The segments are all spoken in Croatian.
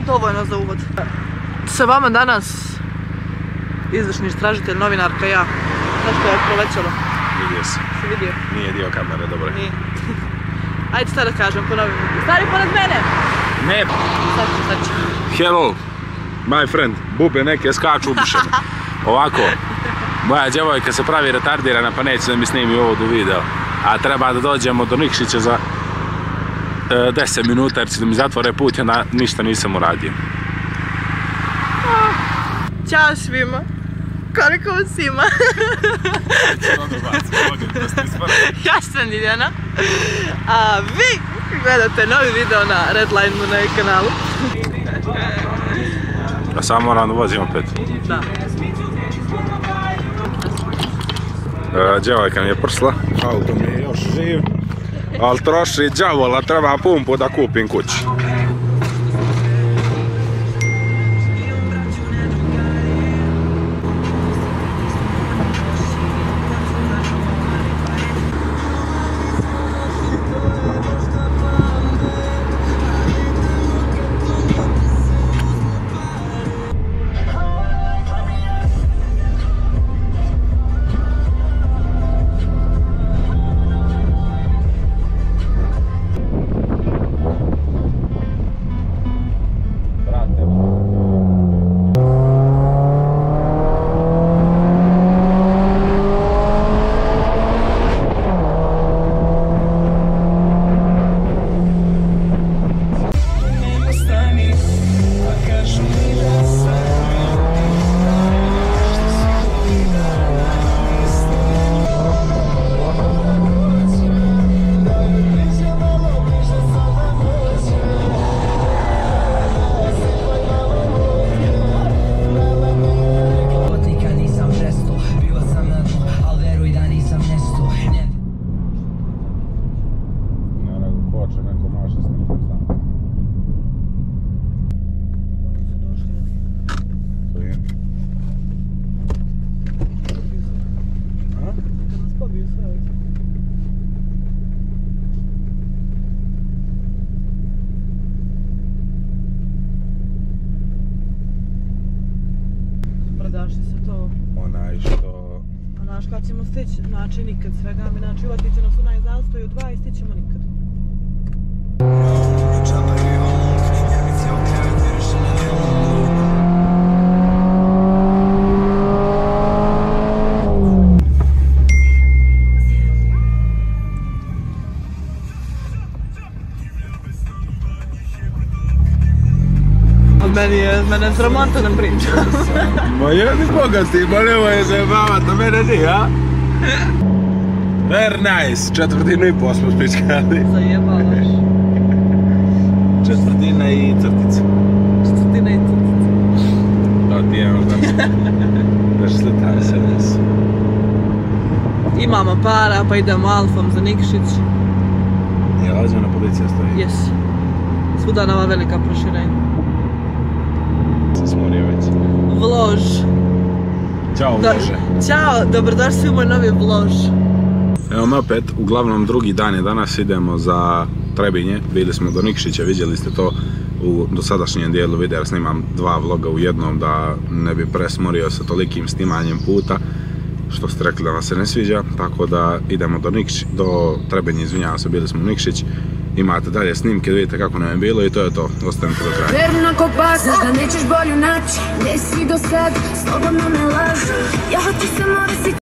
Dovoljno za uvod. Sa vama danas izvršni istražitelj, novinarka, ja. Nešto je prolećalo. Vidio si. Si vidio? Nije dio kamere, dobro je. Nije. Ajde sad da kažem, ponovim. Stari pored mene! Ne! Sad ću. Hello, my friend. Bube neke skaču ubušene. Ovako, moja djevojka se pravi retardirana pa neće da mi snimi ovo do video. A treba da dođemo do Nikšića za 10 minuta jer će da mi zatvore put i onda ništa nisam uradio. Ćao svima. Koliko vas ima? Ja sam Ljiljana. A vi gledate novi video na Redline Monet kanalu. Ja samo moram da vozim opet. Da. Djevojka mi je prsla, auto mi je još živ, ali troši đavola, treba pumpu da kupim kući. Brdaš se to? Onaj što... A znaš kad ćemo stići? Znači nikad svega mi, znači uvati će nas onaj zastoj u 2 i stićemo nikad. Mene je sramota da pričam. Ma jedni bogati, ma nemoj se bavat, a mene nije, a? Very nice, 1/4 smo spičkali. Zajebalaš. 1/4 i crtica. 1/4 i crtica. To ti je možda. Daš sletari se nas. Imamo para, pa idemo Alfom za Nikšić. Je lađena policija stoji? Jes. Svuda nova velika proširenja. Se smorio već. Vlož. Ćao Vlože. Ćao, dobrodošli u moj novi vlož. Evo me opet, uglavnom drugi dan je danas, idemo za Trebinje. Bili smo do Nikšića, vidjeli ste to u dosadašnjem dijelu videa, snimam 2 vloga u jednom da ne bi presmorio sa tolikim snimanjem puta, što ste rekli da vam se ne sviđa, tako da idemo do Trebinje, izvinjavam se, bili smo u Nikšić. Imate dalje snimke, da vidite kako nam je bilo i to je to, ostanite do kraja. Verno ko pas, znaš da nećeš bolju naći, gdje si do sad, slobodno ne laži, ja ti se mora si...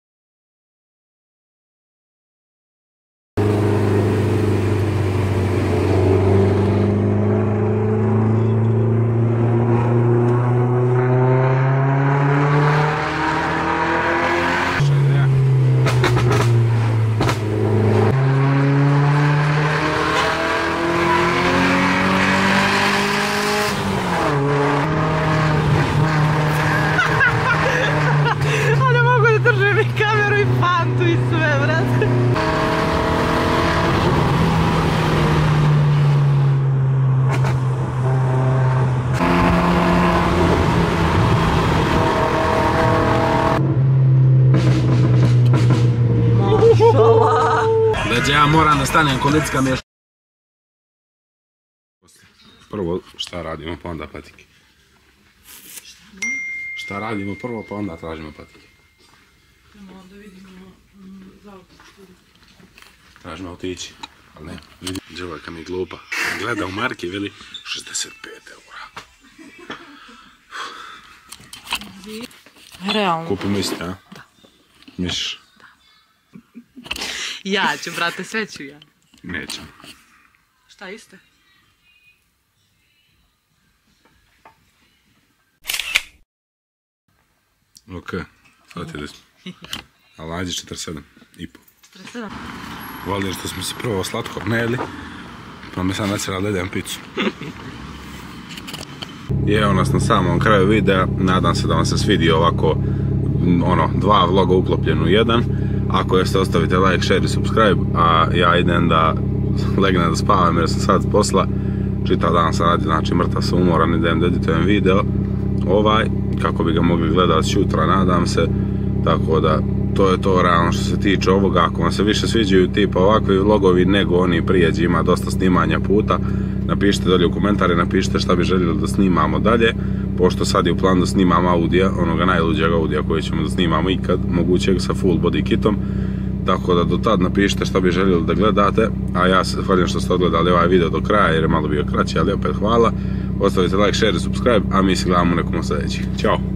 Ja moram da stanem, kolicka mi je Prvo šta radimo pa onda patike. Šta radimo prvo pa onda tražimo patike. Onda vidimo za auto. Tražimo autići, ali ne. Djevojka mi je glupa. Gleda u marki, veli 65 eura. Realno. Kupimo isti, a? Da. Misliš? Ja ću, brate, sve ću ja. Nećem. Šta iste? Ok, shvatili smo. Ali nađi 47,5. 47. Volim što smo si prvo slatko najeli, pa mi sad nacijela da idem picu. I evo nas na samom kraju videa, nadam se da vam se svidio ovako, dva vloga uklopljeni u jedan. Ako jeste, ostavite like, share i subscribe, a ja idem da legnem da spavam jer sam sad s posla. Čitav dan sam radio, znači mrtav sam umoran, idem da editujem video kako bi ga mogli gledati sutra, nadam se. Tako da, to je to realno što se tiče ovoga. Ako vam se više sviđaju tipa ovakvi vlogovi nego oni prijeđi, ima dosta snimanja puta, napišite dolje u komentare, napišite šta bi željeli da snimamo dalje, pošto sad je u planu da snimam Audija, onoga najluđeg Audija koji ćemo da snimamo ikad, mogućeg sa full body kitom. Tako da do tad napišite šta bi željeli da gledate, a ja se zahvaljujem što ste odgledali ovaj video do kraja jer je malo bio kraći, ali opet hvala. Ostavite like, share i subscribe, a mi se gledamo u nekom sljedećih. Ćao!